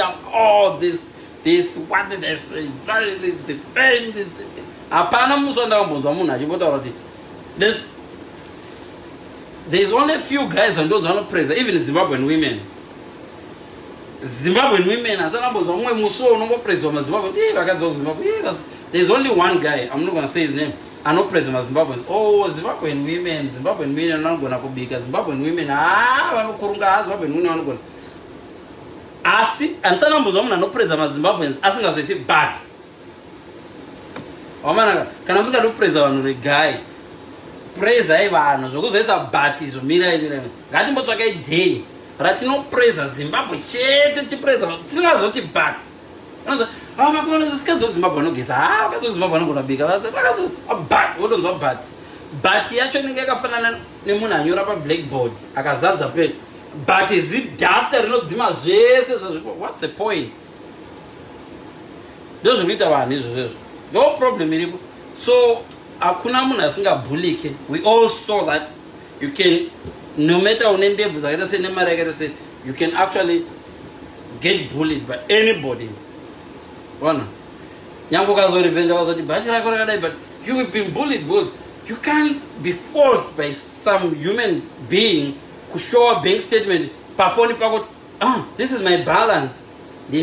down. Oh, this, what did I say? This pain, this. Apana musonda mbonzo muna chibotaura kuti there's only a few guys and those who praise, even Zimbabwean women. Zimbabwean women, there's only one guy, I'm not going to say his name, I know praise Zimbabwean. Oh, Zimbabwean women are not going to be because Zimbabwean women, Zimbabwean women are not going to. And some of them are not praise Zimbabweans, asking us to say bad. Oh man, can I do praise on the guy? Praise Ivan, because there's a bati, so mira. Gadi motoka day. Ratino praise Zimbabwe, chete praise. Tina zoti bat. Ah, my God, this guy Zimbabwe no gets. Ah, because Zimbabwe no gonna be. A bat, what is a bat? But he actually get a fan nemuna Europa blackboard. Akazaza pen. But is it duster? No, Zima Jesus. What's the point? Those read one is no problem. So. We all saw that you can, no matter when you can actually get bullied by anybody. But you have been bullied because you can't be forced by some human being to show a bank statement. This is my balance. I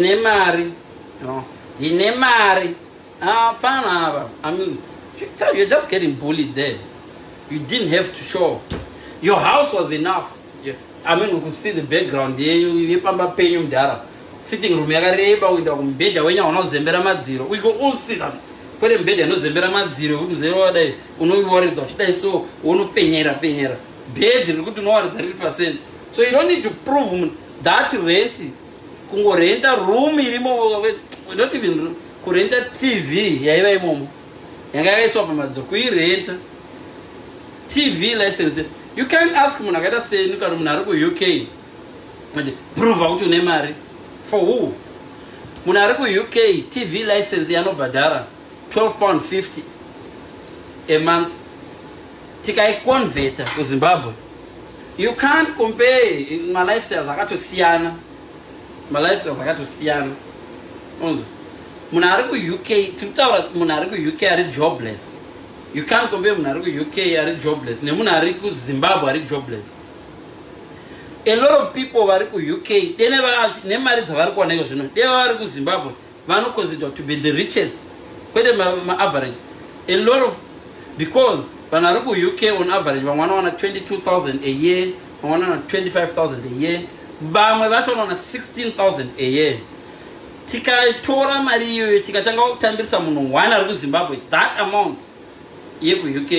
mean, you're just getting bullied there. You didn't have to show. Your house was enough. I mean, we could see the background there. You pay him there. Sitting room, we could all see that. Put him bed, no zero day. Uno worried so uno penera. Bed, you could know 30%. So you don't need to prove that rent. Kungo rent a room, we don't even rent a TV. TV license. You can't ask Munagata say Munaruku UK. Prove out to Nemari. For who? Munaruku UK TV license Yano Badara. £12.50 a month. Tikai converter to Zimbabwe. You can't compare my lifestyle. I got to Siana. My lifestyle I got to Siana. Munariku UK, Munariku UK are jobless. You can't compare Munariku UK are jobless. Munariku Zimbabwe are jobless. A lot of people are UK. They never married Zavarko. They are Zimbabwe. Vano considered to be the richest. Quite my average. A lot of because Vanaruku UK on average 122,000 a year, 125,000 a year. Vama on 16,000 a year. Tika Tora Mario, Tika Tango Tambisa Muno, one are Zimbabwe, that amount. UK.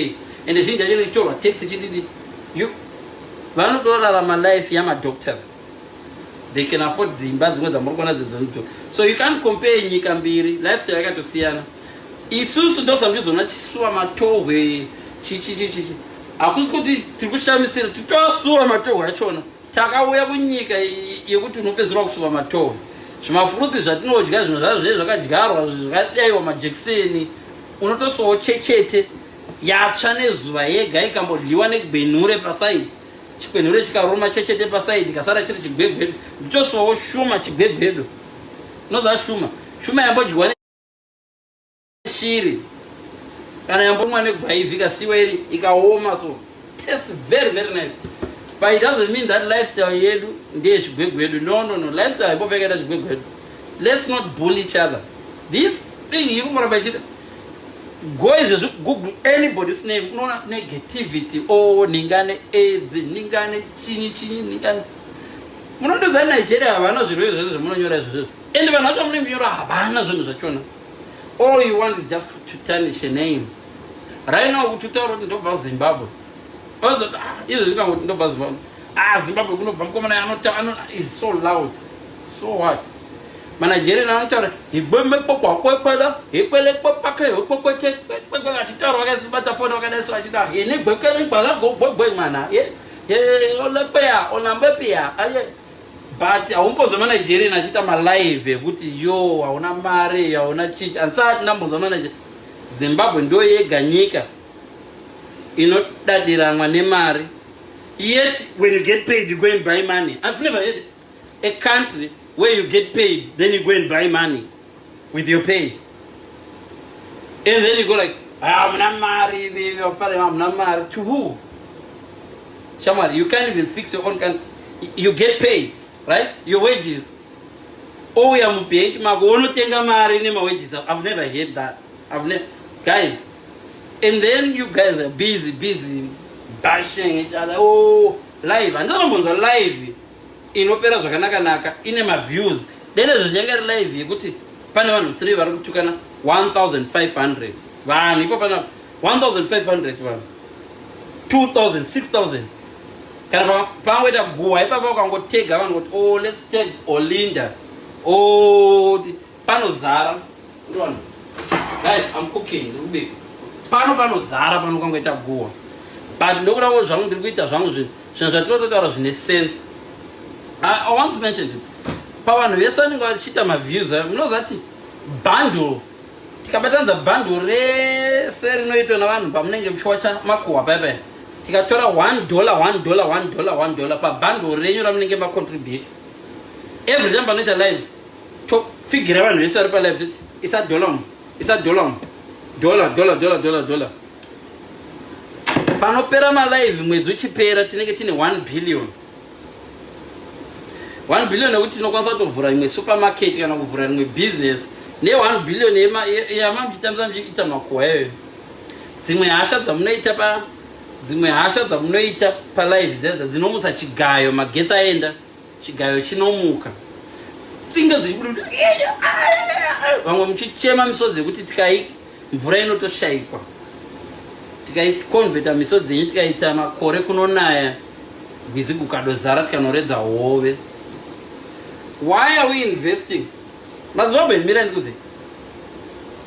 And the thing that you Tora takes it. You $1 my life, Yama doctors. They can afford Zimbabwe with the Morgana. So you can't compare Nikambiri, lifestyle I got to Siana. Isusu does some reason, not Suamato, Chichi. I was going to Tribusha Mr. to Suamato, I told Taka where we you go to Nopes Rock Suamato. Shima frutas that no guys no Jacksoni unoto so chechete ya chanezwa yega ikambodliwane benure pasai chikwenure chikaroma chechete pasai dikasara chiri chibegwedu ndicho so shuma chibegwedu no za shuma yambodliwane shiri kana yambomwane gwaivika siweri ikaoma so taste very very nice. But it doesn't mean that lifestyle yedu ndiye chibegwedu. No. Lifestyle ibopekera chibegwedu. Let's not bully each other. This thing you go is Google anybody's name, no negativity. Oh, ningane AIDS, ningane chini ningane. Munondo za Nigeria abana zero munonyora zo. And when not name yora abana zo zachona. All you want is just to tarnish a name. Right now to tell about Zimbabwe. Also, Zimbabwe is so loud. So what? Managerian answer, he bummed Papa, he pele Papa, he never go boy mana. On the pair, on a pair. But I won't put the Managerian as I'm alive, good yo, I wanna marry, I wanna cheat, and that numbers of manager Zimbabwe, Doye Ganika. You know that they are marry. Yet, when you get paid, you go and buy money. I've never had a country where you get paid, then you go and buy money with your pay. And then you go like, I'm not married, I'm not married. To who? Shamari, you can't even fix your own you get paid, right? Your wages. Oh, I'm paying my wages. I've never heard that. Guys. And then you guys are busy bashing each other. Oh, live. And then I'm live. In opera naka in my views. Then there's a live. You go to Panama 3 1,500. 1,500. 2,000, 6,000. Oh, let's take Olinda. Oh, Panozara. Guys, I'm cooking. Pano Zara, Pano Congueta Goa. But no one was wrong with the since I told you in a sense. I once mentioned it. Power, we are sending out shit my views. No, that bundle. Tikabatanza bundle, Serino to one, Bamning Chwacha, Makua, Bebe. Tikatora $1, $1 per bundle, Rain Nigga contribute. Every time I need a live, figure out research per left. It's a dollar. It's a dollar. Dollar. Panopera my life with which pay at negative 1 billion. 1 billion, which no consult of running a supermarket and of running a business. Near 1 billion, Yamam Itamaque. Zimmy Asha, the Natapa, Zimmy Asha, the Nata Palais, there's no such guy or Mageta Enda, Chigayo Chinomuka. Singers, Chairman so the Witty. Vreno to shape. Tikai convita misozi tika itama kore kunonaya bizikukado zara tikanoreza hove. Why are we investing?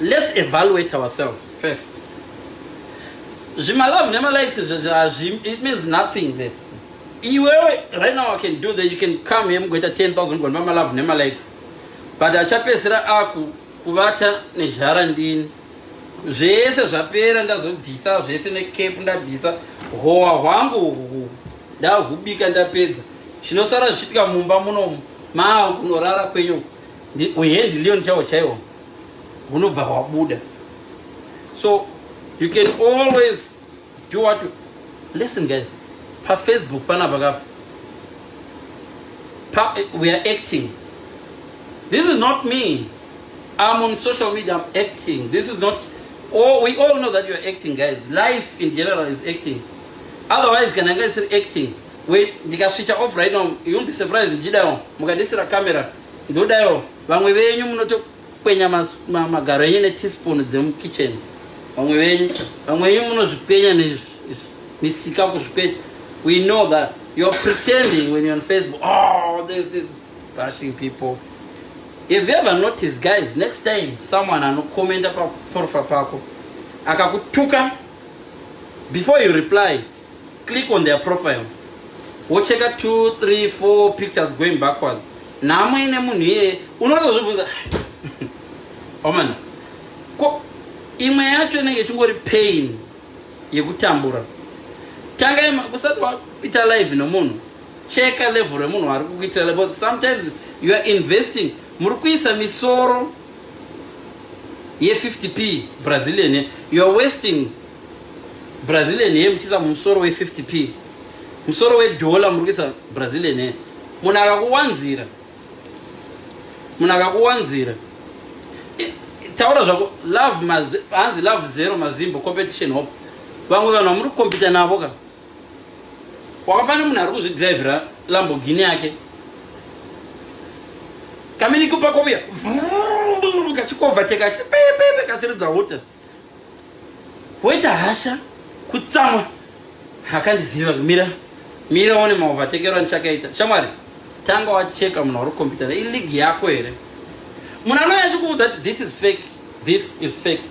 Let's evaluate ourselves first. It means nothing. Right now I can do that. You can come here and get 10,000 gold. Mama love never likes. But I chapesera aku kubata nejarandin. Zvese zvapera ndazobvisa zvese necape ndabvisa hoa hwangu ndahubika ndapedza zvinosara zvichiitika mumba munomu kunorara kwenyu uhendilioni chaiwo chaiwo hunobva hwabuda. So you can always do what you listen, guys. Pa Facebook panapa we are acting. This is not me. I'm on social media, I'm acting. This is not. Oh, we all know that you're acting, guys. Life in general is acting. Otherwise, can I guys acting? Wait, you can switch off right now. You won't be surprised. You don't. Mugadisira camera. Do that. When we you not to penya magarenye teaspoon in the kitchen. When you not penya we know that you're pretending when you're on Facebook. Oh, this bashing people. If you ever notice, guys, next time someone and comment about profile pako, akakutuka, before you reply, click on their profile. We'll check out 2, 3, 4 pictures going backwards. Namu ine muni unoto zubuza. Oh man, imwe yacho nenge chungori pain yekutambura. Tanga ima kusatwa pita live no munu. Check a level remunu warukuita level. Sometimes you are investing. Murukuisa misoro ye 50p Brazilian. You are wasting Brazilian ye mchiza musoro we 50p. Musoro we $1 murukuisa Brazilian. Munaga kuwanzira. Taura zako love zero mazimbo competition hope. Vangu vana muri kompita navo ka. Wakafana munhu ari kuzvidriver Lamborghini yake. Kamini kupa kovia. Kachikova teka pepe katsiridza water. Waita hasha kutsamwa. Hakandiziva mira one maovatekero anchakaita. Shamwari tanga wacheka munhu ari kompita iligi yako here. Munhu anoya chikuudza kuti this is fake. This is fake.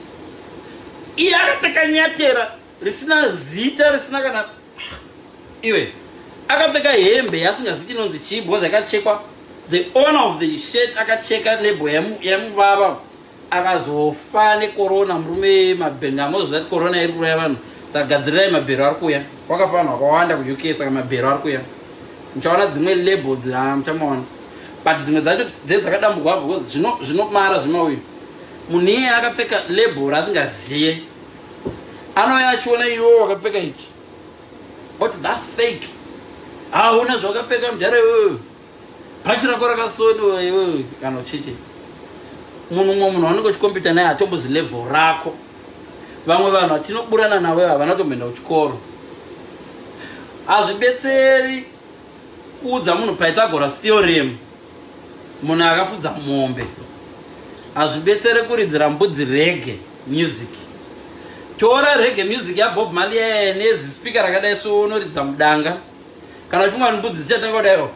Iye akapfeka nyatera risina zita risina kana iwe akapfeka hembe yasingazivi inonzi chii because akachekwa the owner of the shirt akacheka label yamubaba akazofa necorona murume mabhendo amozvati corona iri kuuya vanhu saka gadzirirai mabhero ari kuuya kwakafanwa kwawanda kuuk saka mabhero ari kuuya muchaona dzimwe labels muchamaona but dzimwe dzacho dzakadambugwa because zvinomara zvimauyu munhu iye akapfeka label asingaziye anouya achiona iwo wakapfeka ichi but that's fake hauna zvakapfeka mudhara iwewe bhachi rako rakasoni iwewe kana uchichi munhu mumwe munhu anenge uchikompita naye hatombozi level rako vamwe vanhu atinoburana navo havana tomboenda kuchikoro hazvibetseri kuudza munhu Pythagoras theorem munhu akafudza mombe hazvibetsere kuridzira mbudzi rege music tora rege music yaBob Marley nezispika rakadai so unoridza mudanga kana uchingwa mbudzi dzichatanga kudaiwo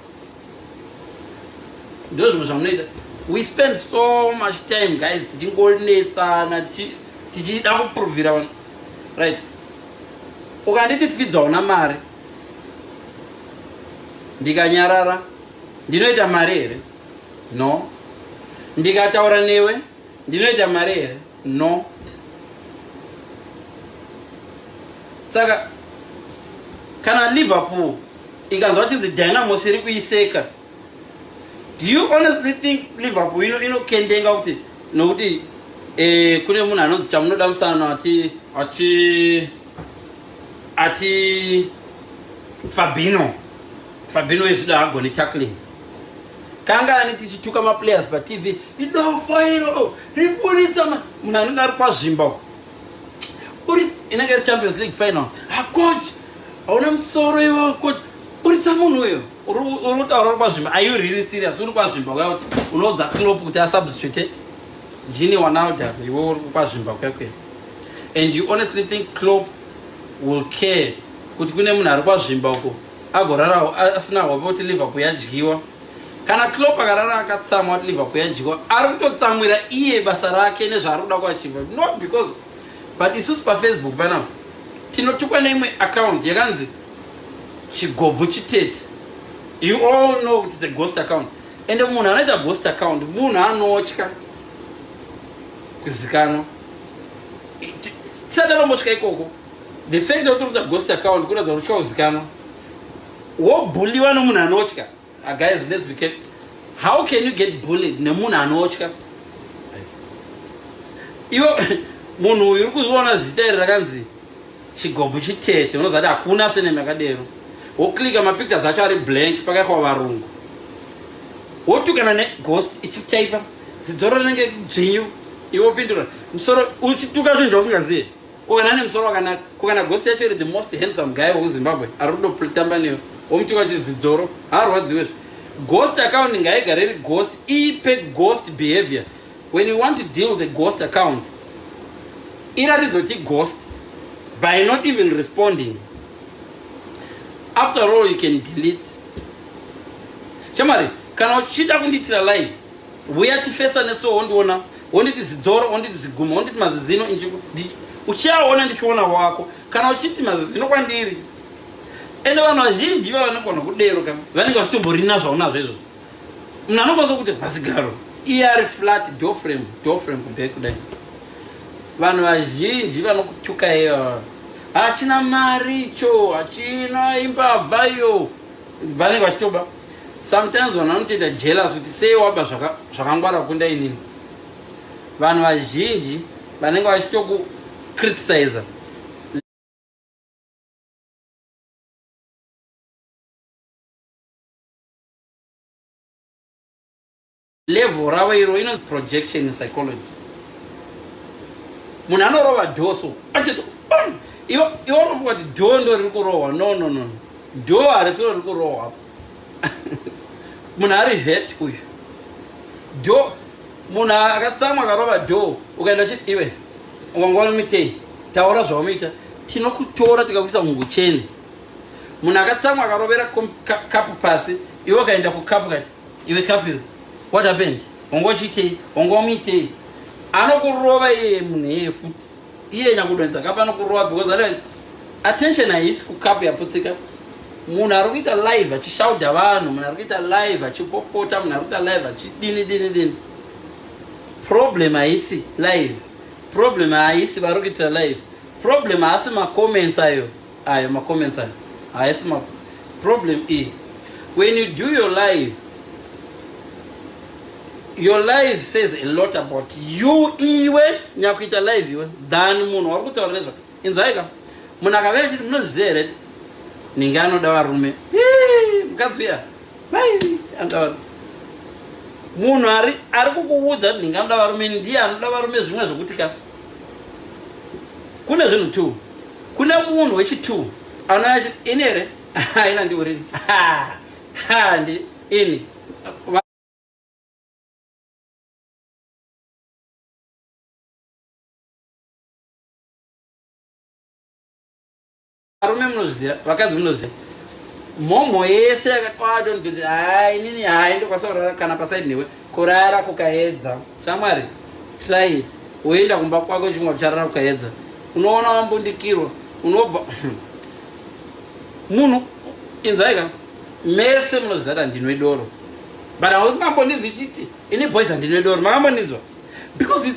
ndo zvimwe zvamunoita we spend so much time guys tichingonetsana tichida kuprovira vanhu right ukanditi fidza una mari ndikanyarara ndinoita mari here no ndikataura newe ndinoita mari here no saka kana Liverpool ikanzwa kuti Dynamo iri kuiseka do you honestly think Liverpool inokendenga kuti nokuti kune munhu anonzi chamunoda musana ati Fabinho yesuda agoni tackling kanga ani tichituka maplayers paTV idofairo riburitsa munhu anenge ari pazvimba uri inenge iri Champions League final coach hauna musoro iwe coach uritsa munhu uyo uri kutaura uri pazvimba are you really serious uri pazvimba kwaya kuti unoudza Klopp kuti asubstitute Gini Wijnaldum iwe uri pazvimba kwekwe and you honestly think Klopp will care kuti kune munhu ari pazvimba uko agorara asina hope kuti Liverpool yadyiwa kana Klopp akarara akatsamwa kuti Liverpool yadyiwa ari kutotsamwira iye basa rake nezvaari kuda kuachiva not because but isusu paFacebook panapa tinotukwa neimwe account yakanzi chigobvu chitete you all know it's a ghost account and munhu anoita ghost account munhu anotya kuzikanwa tisati anombosvika ikoko the fact that uri kuita ghost account kuratidza kuti utya kuzikanwa wobhuliwa nomunhu anotya guys let's be careful how can you get bullied nemunhu anotya iwo munhu uyu uri kuziona zita iri rakanzi chigobvu chitete unozati hakuna senema yakadero woklika mapictures acho ari blank pakaikwa varungu wotukana neghost ichitaipa zidzoro rinenge dzvinyu iwo pindura musoro uchituka zvinhu zvausingazive ukana nemusoro wakanaka kukana ghost yacho iri the most handsome guy wekuzimbabwe ari kudotamba neyo womutuka chizidzoro haarwadziwezve ghost account ngaigare iri ghost ipe ghost behavior when you want to deal with a ghost account iratidza kuti ghost by not even responding after all you can delete chamari kana uchida kundiitira live uya tifesa neso wondiona wonditi zidzoro wonditi ziguma wonditi mazizino uchiaona ndichiona wako kana uchiti mazizino kwandiri ende vanhu vazhinji vanogona kudero kama vanenge vachitomborina zvaunazvo izvozvo munhu anokwanisa kuti mazigaro iye ari flat door frame kubhek kudai vanhu vazhinji vanokutuka iyo hachina mari icho hachina imbavha iyo vanenge vachitoba sometimes vanhu vanotoita jealous kuti sei waba zvakangwara kunda inini vanhu vazhinji vanenge vachitokukriticiza level ravo iro inonzi projection in psychology munhu anorova dhoso achito iwo unofunga kuti dho ndo riri kurohwa no dho harisiro riri kurohwa munhu ari het uyu dho munhu akatsamwa akarova dho ukaenda chiti iwe ungangwana mitei taura zvaunoita tinokutora tikakuisa mungucheni munhu akatsamwa akarovera kapu pasi iwe ukaenda kukapu kati iwe kapu iro what happened ongochitei ongomitei anokurova iye munhu iye futi iye nyakudonza kapu anokurova because attention haisi kukapu yaputsika munhu ari kuita live achishauda vanhu munhu ari kuita live achipopota munhu ari kuita live achidini problem haisi live problem haisi vari kuita live problem haasi macomments ayo macomments ayo haisi problem when you do your live your life says a lot about you iwe nyakuita live iwe than munhu wari kutaura nezvako. Inzwaika munhu akauya achiti munoziva here kuti ninge anoda varume mukadzi uya anoda varume. Munhu ari kukuudza kuti ninge anoda varume ndiye anoda varume zvimwe zvokuti ka kune zvinhu two. Kune munhu wechi2 anouya achiti ini here ina ndiurini ini varume munozviziva, vakadzi munoziva mhomho yese yakakwadwa kuti inini ndokwanisa kurara kana pasaidi newe kurara kukaedza. Shamwari try it. Uenda kumba kwako chimwe kucharara kukaedza unoona wambundikirwa unobva munhu. Inzwaika mese munoziva kuti ndinwe doro but haungambondinzwi chiti ini boys handinwe doro. Makambondinzwa because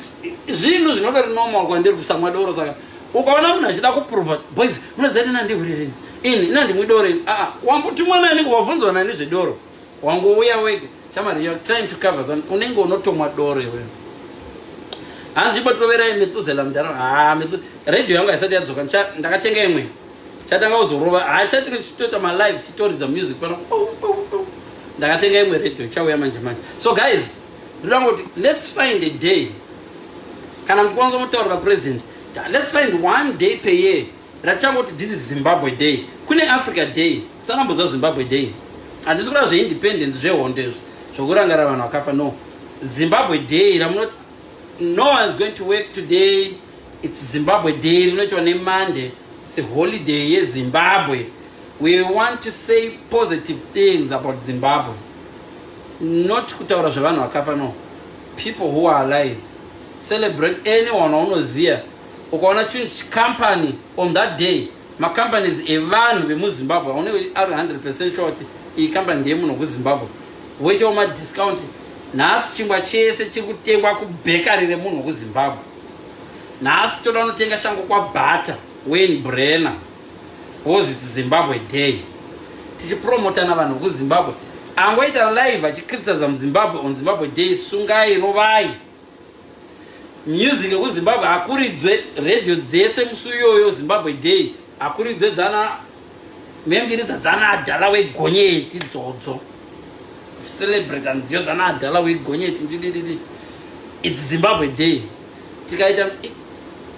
zvinhu zvinodori normal kwandiri kusamwa doro. Saka ukaona munhu achida kuprova boys munoziva kuti nandihurireni ini nandimwe doro ini wambotumwa nani kuvabvunzwa nani zvedoro wangouya wega. Shamari you're trying to cover them. Unenge unotomwa doro iwe. Hanzi chibotoverai metsuzela mudhara radio yangu haisati yadzoka ndakatenga imwe chatanga kuzorova chatiri chitoita malive chitoridza music pano ndakatenga imwe radio chauya manje manje. So guys ndoda kuti let's find a day kana mukwanza mutaurira president let's find one day per year rachangoti this is Zimbabwe day. Kune Africa day sanambodza Zimbabwe day handisi kuda zveindependence zvehondezvo zvokurangara vanhu vakafa. No, Zimbabwe day ramunoti no one is going to work today. It's Zimbabwe day. Not on Monday. It's a holiday. Yes, Zimbabwe. We want to say positive things about Zimbabwe. Not kutaura zvavanu vakafa. No, people who are alive. Celebrate anyone who is here. Ukaona chinhu company on that day. My companies evanhu vemuZimbabwe. Only are 100% sure kuti iyi company ndeyemunhu kuZimbabwe. Wait on my discount. Nhasi chingwa chese chiri kutengwa kubhekari remunhu wekuZimbabwe. Nhasi toda unotenga shangu kwaBhata Wayne Brenner because it's Zimbabwe day. Tichipromota navanhu vekuZimbabwe. Angoita live achicriticize muZimbabwe on Zimbabwe day. Sungai rovai music yekuZimbabwe akuridzwe radio dzese musi iyoyo Zimbabwe day akuridzwe dzana membiri dzana adhala wegonyeti dzodzo celebrate and nziyo dzana adhala wegonyeti ndidididi. It's Zimbabwe day.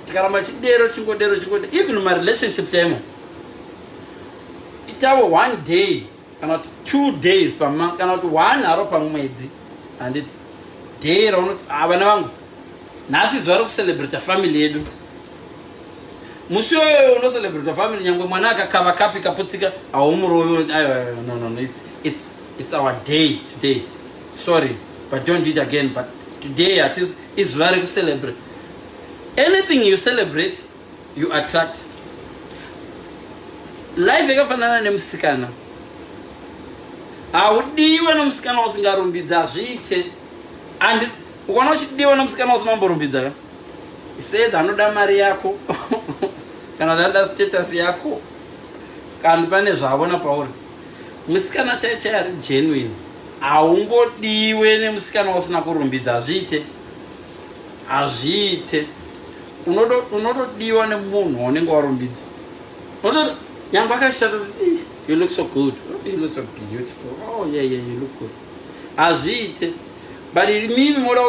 Tikaramba chidero chingodero even my relationships yemo itawo one day kana 2 days per month kana 1 haro pamwedzi handiti day raunoti vana vangu nhasi zuva rekucelebrate family yedu. Musi uyoyo unocelebrate family nyangwe mwana akakava kapi kaputsika haumurovi. No, it's our day today. Sorry but don't do it again. But today at least is zuva rekucelebrate. Anything you celebrate you attract. Life yakafanana nemusikana. Haudiwe nemusikana usingarumbidza hazviite. And ukaona uchidiwa nemusikana usimamborumbidza ka isaidha anoda mari yako kana anoda status yako kana pane zvaavona pauri. Musikana chaicho ari genuine. Haungodiwe nemusikana usina kurumbidza hazviite. Unotodiwa nemunhu unenge warumbidza. Nyangwe akashata you look so good, you look so beautiful, oh yeah you look good. Hazviite. But mimi moda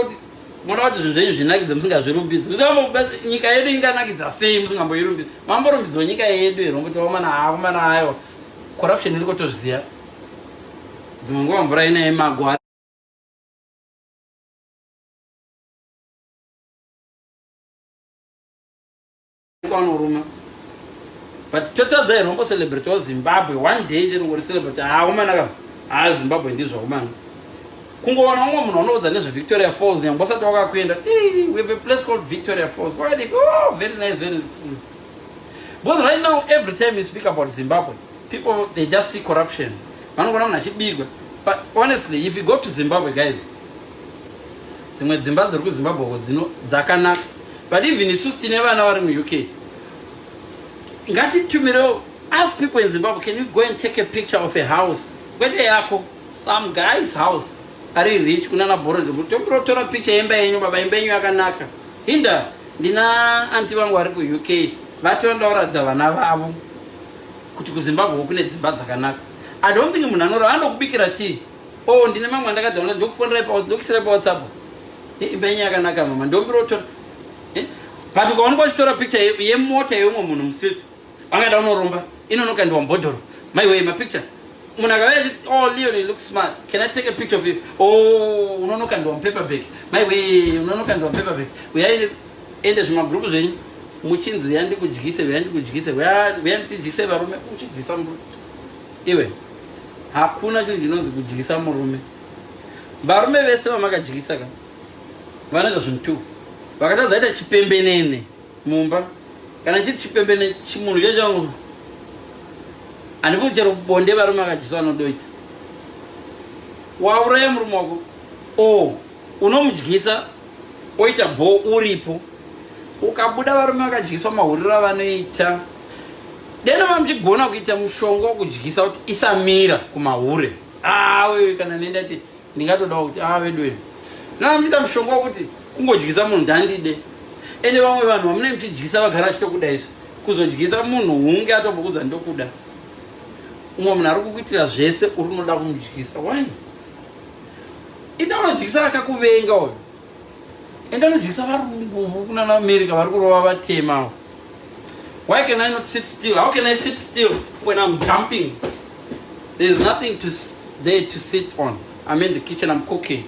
kuti zvinhu zvenyu zvinakidza musingazvirumbidzi. Nyika yedu inganakidza sei musingamboirumbidzi? Mamborumbidzwa nyika yedu here ngokuti vamana hayo corruption iri kutozviziva. Dzimwe nguva mvura inaye magwara kwanoruma. But totadza here vambocelebrate wa Zimbabwe one day chero celebrate umana Zimbabwe ndizvo umana. Kungoona umwe munhu anoudza nezve Victoria Falls nyangwe usati wakakuenda. We have a place called Victoria Falls. Why they go? Very nice, very nice. Because right now every time you speak about Zimbabwe, people they just see corruption. Vanogona munhu achibigwa. But honestly, if you go to Zimbabwe, guys, dzimwe dzimba dziri kuZimbabwe dzakanaka. But even isusu tine vana vari muUK. Ngatitumire, ask people in Zimbabwe, can you go and take a picture of a house? Kwete yako, some guy's house. ari rich kunana board tombotora picture yemba yenyu baba imba yenyu yakanaka hinda ndina anti vangu vari ku-UK vati vandoratidza vana vavo kuti kuZimbabwe kune dzimba dzakanaka. I don't think munhu anora anokubikira tea ndine mamwe andakadzaona ndokufondira paWhatsApp imba yenyu yakanaka mama ndombirotora but ukaonekwa uchitora picture yemota yeumwe munhu mustreet vangada unoromba inonokandiwa mbhodhoro my way my picture munhu akavati Leon you look smart, can I take a picture of you? Unonokandiwa paperback my way unonokandiwa paperback uyaende zvimagrupu zvenyu muchinzi uyandi kudyise uyanditidyise varume uchidyisa murume iwe hakuna chinhu chinonzi kudyisa murume. Varume vese vamakadyisa ka vanoita zvinhu tu vakatadzaita chipembenene mumba kana chiri chipembene chimunhu chechangu handifuni chero bonde varume vakadyisa vanodoita wauraya murume wako unomudyisa oita bho uripo ukabuda varume vakadyiswa mahuriro avanoita deno vamuchigona kuita mushonga wokudyisa kuti isamira kumahure wewe kana nendati ndingatoda kuti vedu navamuchiita mushonga wokuti kungodyisa munhu ndandide ende vamwe vanhu vamune muchidyisa vagara achitokuda izvi kuzodyisa munhu hunge atobvokudza ndokuda umwe munhu ari kukuitira zvese uri unoda kumudyisa why enda unodyisa akakuvenga uyo enda unodyisa varungu kunana America vari kurova vatema. Why can I not sit still? How can I sit still when I'm dumping? There's nothing there to sit on. I'm in the kitchen, I'm cooking.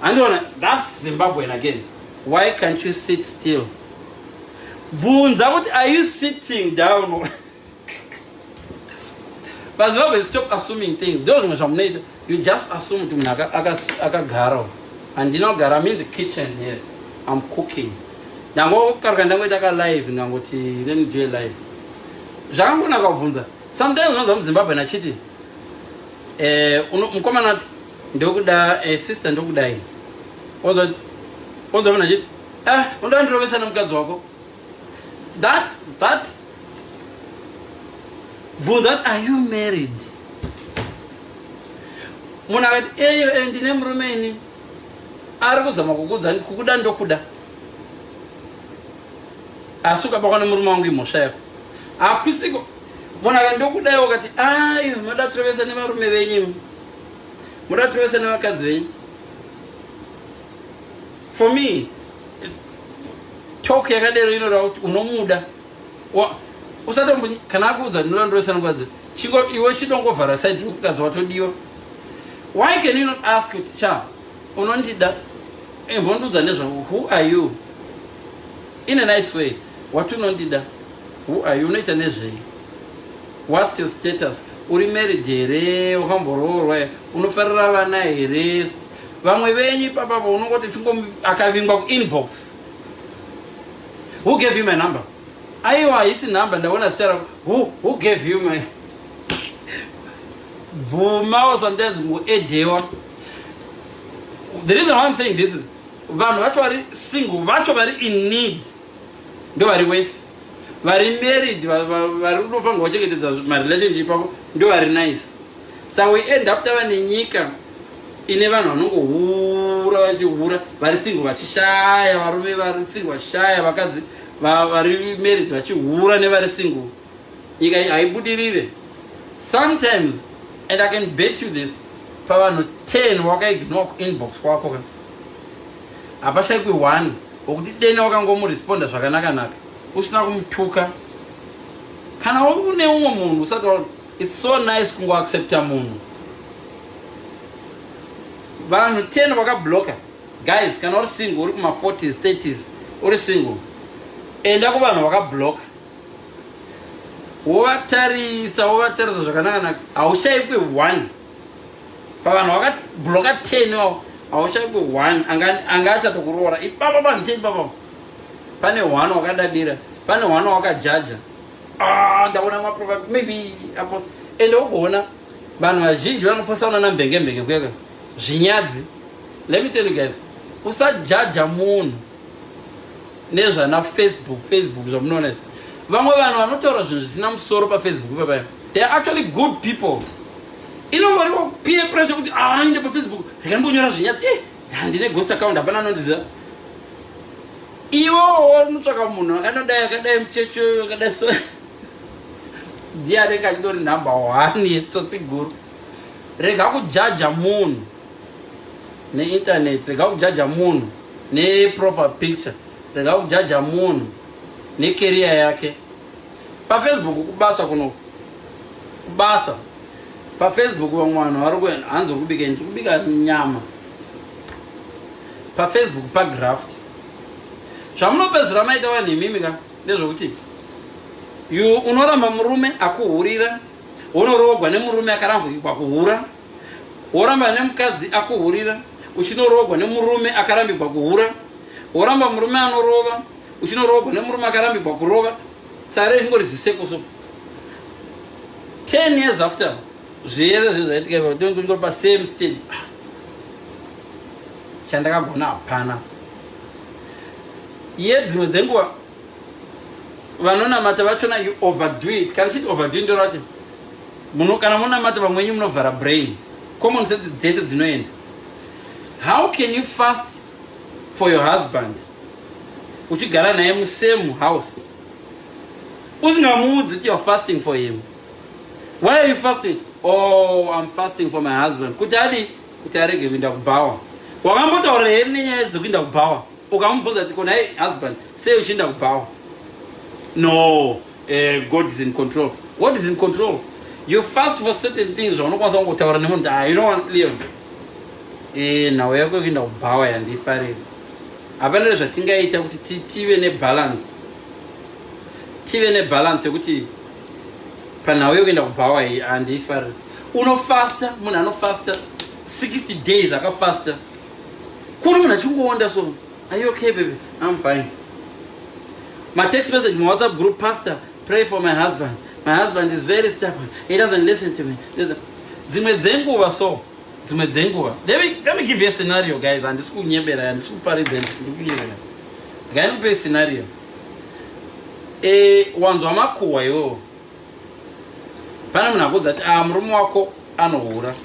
And that's Zimbabwean again. Why can't you sit still? Vunza, what are you sitting down? But Zimbabwe, stop assuming things. Those you just assume to me agagaro. And you know, I'm in the kitchen here. I'm cooking. Nango karkandangoita ka live ngangoti let me do live. Zvakangona kabvunza. Sometimes unonzwa muZimbabwe nachiti mukomana ati ndokuda sister ndokudai. Onzwa munhu achiti unoda ndirovesa nemukadzi wako. That vunza, are you married? Munhu akati ndine murume ini ari kuzama kukuda ndokuda. Asi ukabakwa nemurume wangu imhosva yako hakusiko munhu akandokudaiwo kati munoda kutovesa nevarume venyu munoda kutovesa nevakadzi venyu. For me talk yakadero inoreva kuti unomuda usatombo kana akuudza ndinoda ndovesa nemukadzi iwe chidongovhara side mukadzi watodiwa. Why can you not ask kuti unondida mbondiudza nezvangu, who are you, in a nice way. What unondida, who are you, unoita nezvei, what's your status, uri married here, wakamboroorwa, unofarira vana here. Vamwe venyu papapo unongoti akavingwa kuinbox, who gave you my number? Aiwa haisi number, ndaona stara, who gave you my vuma sometimes muedhewa. The reason why I'm saying this is vanhu vacho vari single, vacho vari in need ndo vari wese. Vari married, vari kunofanirwa kuchengetedza marelationship avo ndo vari nice. So we end up tava nenyika ine vanhu vanongohura vachihura, vari single vachishaya, varume vari single vachishaya, vakadzi vari married vachihura nevari single. Nyika haibudirire. Sometimes, and I can bet you this, pavanhu 10 wakaignore inbox kwako ka hapashaikwi 1 wokuti deni wakangomuresponda zvakanaka-naka usina kumutuka. Kana une umwe munhu usati it's so nice kungoaccepta munhu. Vanhu 10 wakabloka. Guys, kana uri single uri kuma 40s 30s uri single enda kuvanhu wakabloka, wovatarisa zvakanaka-naka, haushaikwi 1 pavanhu vakabloka 10 wavo, haushaikwi 1 anga achatokuroora ipapa panhu 10 papapo. Pane 1 wakadadira, pane 1 wakajaja, ndaona maprofile maybe apo. Ende ugoona vanhu vazhinji vanoposauna nambenge kweka zvinyadzi. Let me tell you guys, usajaja munhu nezvana Facebook zvamunoona. Vamwe vanhu vanotaura zvinhu zvisina musoro paFacebook ipapaya, they are actually good people. inongoriwo peer pressure kuti inde pafacebook ndikambonyora zvinyadzi handine ghost account hapana anondiziva. Iwo unotsvaka munhu akadai muchecho akadai so ndiye anenge achidori number 1 yetsotsi guru. Rega kujaja munhu neinternet, rega kujaja munhu neprofile picture, rega kujaja munhu necareer yake. PaFacebook kubasa kuno kubasa. PaFacebook vamwe vanhu vari kuenda hanzi kubika nyama. PaFacebook pagraft. Zvamunopedzisira maita vanhu imimi ka ndezvokuti unoramba murume akuhurira, unorogwa nemurume akarambikwa kuhura, woramba nemukadzi akuhurira, uchinorogwa nemurume akarambikwa kuhura, woramba murume anorova, uchinorogwa nemurume akarambikwa kurova. Sare ingori zisekoso 10 years after zviyere zvaitika ndingori pa same stage. Chandakagona hapana. Dzimwe dzenguva vanonamata vachona you overdo it. Kana chiti overdo ndorati munhu kana munamata vamwenyu munovhara brain, common sense dzese dzinoenda. How can you fast for your husband uchigara naye musame house usingamuudzi kuti you're fasting for him? Why are you fasting? Oh, I'm fasting for my husband. Kuti arege kuenda kubhawa. Wakambotaura here nenyaya dzekuenda kubhawa ukamubvunza kuti kona husband sei uchienda kubhawa? No, God is in control. What is in control? You fast for certain things. Unokwanisa kungotaura nemunhu you know what, Leon, nhau yako yekuenda kubhawa yandifarira. Hapana zvatingaita kuti tive nebalance. Tive nebalance yekuti panhau yekuenda kubhawa iyi handifarira. Unofasta, munhu anofasta 60 days akafasta. Kuna munhu achingoonda so, are you okay baby? I'm fine. My text message, my WhatsApp group, pastor, pray for my husband. My husband is very stubborn. He doesn't listen to me. Dzimwe dzenguva so. Dzimwe dzenguva. Let me give you a scenario, guys. And this could nyebera and this could parident. Again, give you a scenario. Wanzo makuwa yo. Pana mnakuza murume wako anohura.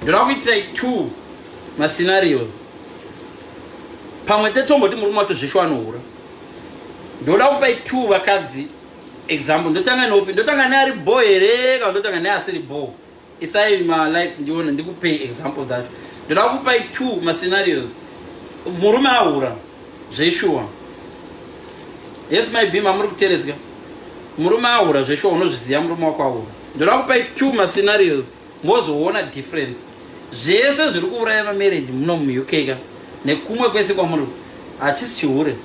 Ndoda kuitira 2 ma scenarios. Pamwe tetombo ti murume wacho zvesho anohura. Ndoda kupa 2 vakadzi example. Ndotanga nopi? Ndotanga neari boy here kana ndotanga neasiri boy? Isai ma likes ndiona ndikupe example dzacho. Ndoda kupa 2 ma scenarios. Murume ahura zveshuwa. Yes my beam amuri kuteresga. Murume ahura zveshuwa unozviziva murume wako ahura. Ndoda kupa 2 ma scenarios mozoona difference. Zvese zviri kuuraya marriage muno mu UK ka nekumwe kwese kwamuri hachisi chihure.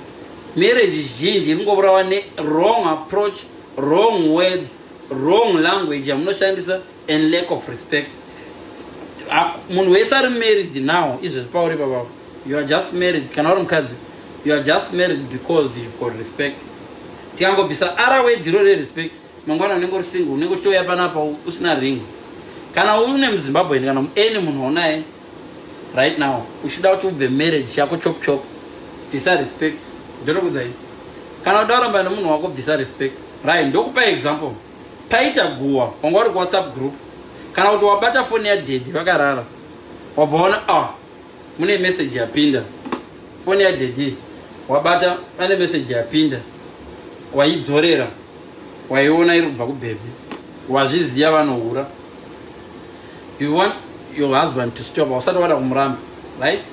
Marriage zhinji ingourawa ne wrong approach, wrong words, wrong language yamunoshandisa and lack of respect. Munhu wese ari married now izvezvi pauri papapo, you are just married. Kana uri mukadzi, you are just married because you've got respect. Tikangobvisa wedhiro respect, mangwana unenge uri single, unenge uchitoya panapa usina ring. Kana une muZimbabwe kana any munhu unaye right now uchida kuti ubve marriage yako chop chop, bvisa respect. Ndinokudzai kana udaramba nemunhu wako bvisa respect. Right, ndokupa example. Paita guwa wanga uri WhatsApp group, kana kuti wabata phone yadedi vakarara, wabvaona mune message yapinda, phone yadedi wabata pane message yapinda, waidzorera, waiona iri kubva kubhebhi, wazviziva vanohura. You want your husband to stop, wasati wada kumuramba, right?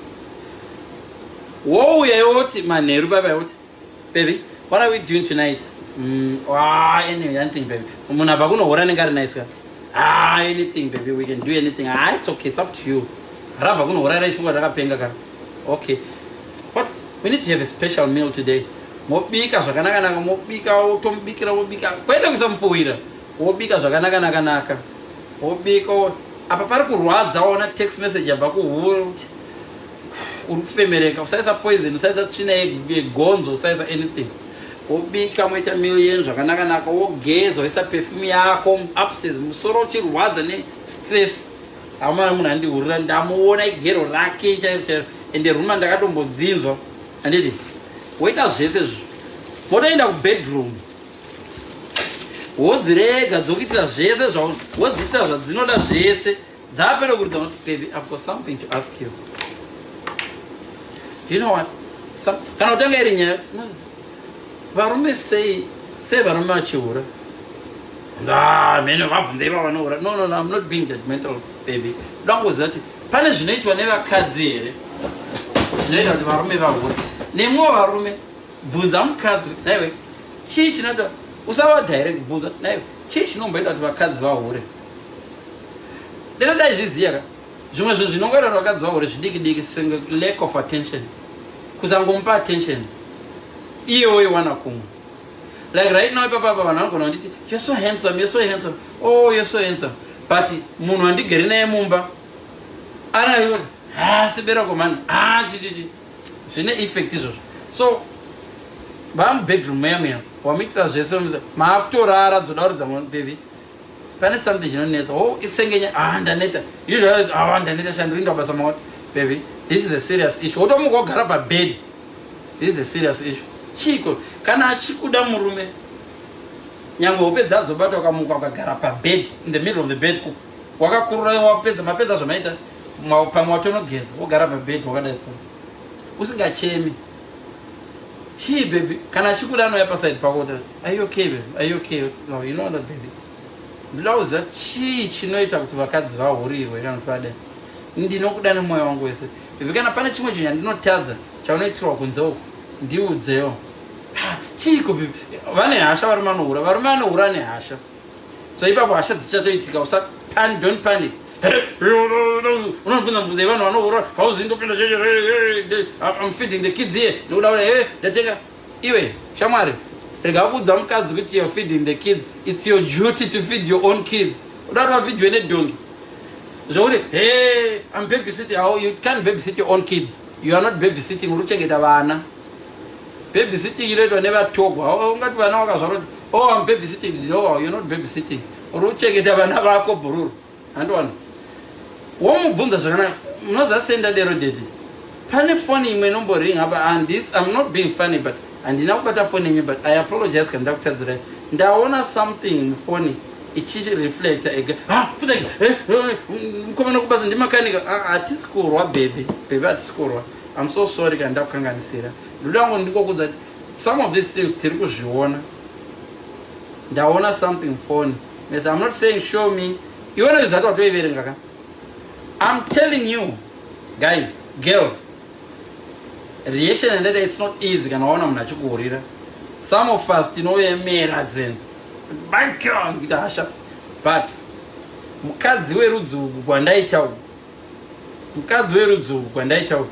Wouya yoti manheru baba yoti, baby, what are we doing tonight? Anyway, anything baby. Munhu abva kunohura anenge ari nice ka. Anything baby, we can do anything. It's okay, it's up to you. Rabva kunohura raishunga rakapenga ka. Okay. What? We need to have a special meal today. Mobika zvakanaka naka, mobika utomubikira mobika. Kwete kusamufuhira. Mobika zvakanaka naka. Mobika apa pari kurwadza waona text message yabva kuhura kuti uri kufemereka, usaisa poison, usaisa tsvina yegonzo, usaisa anything. Wobika moita million zvakanaka naka, wogeza woisa perfume yako, upstairs musoro uchirwadza nestress. Amwana munhu andihurira ndamuona igero rake chairo ende ruma ndakatombodzvinzwa handiti woita zvese izvi motoenda kubedroom wodzirega dzokuitira zvese wodziitira zvadzinoda zvese dzapera kuridza kuti baby, I've got something to ask you. You know what? Kana utanga iri nyaya varume sei varume vachiura mene vabvunzei vavanoura. No, I'm not being judgmental, baby. Dangoziva kuti pane zvinoitwa nevakadzi here zvinoita kuti varume vahure. Nemwewo varume bvunza mukadzi kuti naiwe chii chinoita, usava direct bvunza kuti naiwe chii chinomboita kuti vakadzi vahure. Ndinodai zviziya ka zvimwe zvinhu zvinongoita kuti vakadzi vahure zvidiki diki senge lack of attention, kusangomupa attention iyewo iwana kumwe. Like right now papa vanhu vanogona kunditi you're so handsome, oh you're so handsome, but munhu andigere naye mumba anayoti sibereko mani chichichi zvine effect izvozvo. So vamubedroom yamuya wamuitira zvese maakutorara dzoda kuridza mwana baby pane something zvinonetsa isengenya ndaneta usually ndaneta chandirinda basa mawati baby this is a serious issue. Wotomuka wogara pabed, this is a serious issue. Chiko kana achikuda murume nyangwe upedza adzobata ukamuka ukagara pabed in the middle of the bed wakakurura wapedza mapedza zvamaita pamwe watonogeza wogara pabed wakadai so usingachemi. Chii baby kana achikuda anouya paside pako kuti are you okay baby, are you okay? No, you know what baby, ndinoda kuziva chii chinoita kuti vakadzi vahurirwe kana kuti vadai. Ndinokuda nemwoyo wangu wese baby. Kana pane chimwe chinhu ndinotadza chaunoitirwa kunze uku ndiudzewo. Chiko baby, vane hasha varume vanohura nehasha. So ipapo hasha dzichatoitika. Don't panic. Unobvunza mvunza vanhu vanohura hauzindopinda I'm feeding the kids here. Ndokuda kuti ndatenga iwe shamwari rega kuudza mukadzi kuti you're feeding the kids. It's your duty to feed your own kids. Uda kuti vafidwe nedhongi zvokuti I'm babysitting. How you can't babysit your own kids? You are not babysitting. Uri kuchengeta vana. Babysitting inoitwa nevatogwa. Ungati vana vakazvarwa kuti I'm babysitting. No, you're not babysitting. Uri kuchengeta vana vako bhururu. Handwana womubvunza zvakanaka munozasenda dero dedi pane phone imwe inomboringa apa and this I'm not being funny but handina kubata phone yenyu but I apologize kana ndakutadzirai. Ndaona something mufoni ichireflecta ega futa mukomana kubasa ndimakanika hatisikurwa baby hatisikurwa. I'm so sorry kana ndakukanganisira. Ndodango ndikokudza kuti some of these things tiri kuzviona. Ndaona something phone. Yes, I'm not saying show me. You want to use that or do I'm telling you, guys, girls, reaction and that it's not easy. Some of us, you know, but mukadzi werudzugu kwandaitawo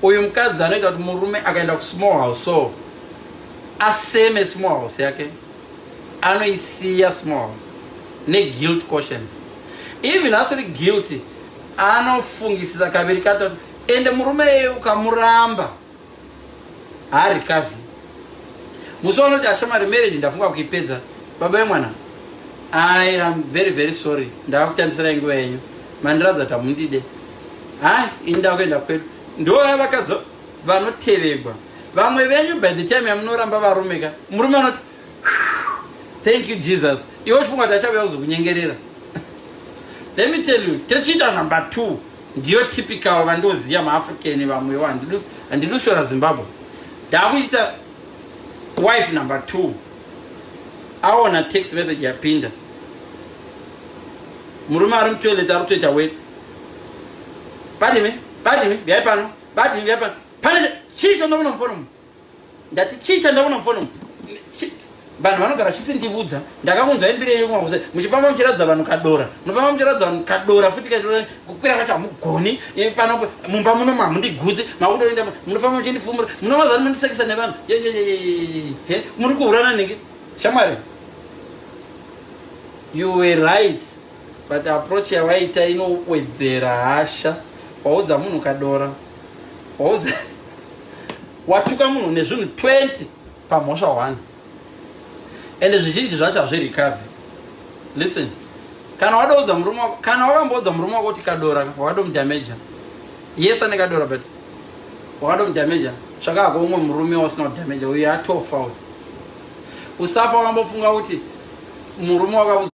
uyu mukadzi anoita kuti murume akaenda kusmall house so aseme small house yake anoisiya small house guilt conscience. Even asiri guilty anofungisisa kaviri katatu ende murume ukamuramba haarikavi. Musoona kuti ashamari marriage ndafunga kuipedza. Baba vemwana I am very very sorry. Ndakutambisira nguva yenyu. Mandiradza kuti hamundide. Inda kuenda kwedu. Ndo vakadzi vanotevegwa. Vamwe venyu by the time yamunoramba varumeka murume anoti thank you Jesus. Iwe chifunga kuti achauya kuzokunyengerera. Let me tell you, techita number 2 ndiyo typical vandoziya maAfrican vamwewo handidushora Zimbabwe. Ndakuchita wife number 2 aona text message yapinda murume ari mutoilet ari kutoita wet badime byai pano pane chii chandavona mufonomu ndati chii chandavona mufonomu vanhu vanogara chisindibudza ndakakunzwa imbiri yenyu kumwa muchifamba muchiradza vanhu kadora munofamba muchiradza vanhu kadora futi kukwira vacho hamugoni pano mumba muno mamundigudzi makudoenda munofamba muchindifumura munomazani mundisekisa nevanhu muri kuhurana nenge shamwari. You were right, but approach yawaita inowedzera hasha. Waudza munhu kadora watuka munhu nezvinhu 20 pamhosva 1 ende zvizhinji zvacho hazvirikavi. Listen, kana wadaudza murume wako, kana wakamboudza murume wako kuti kadora wakadomudhameja, yes ane kadora but wakadomudhameja zvakako umwe murume wasina kudhameja uyu atofa. Usafa wakambofunga kuti murume wakabu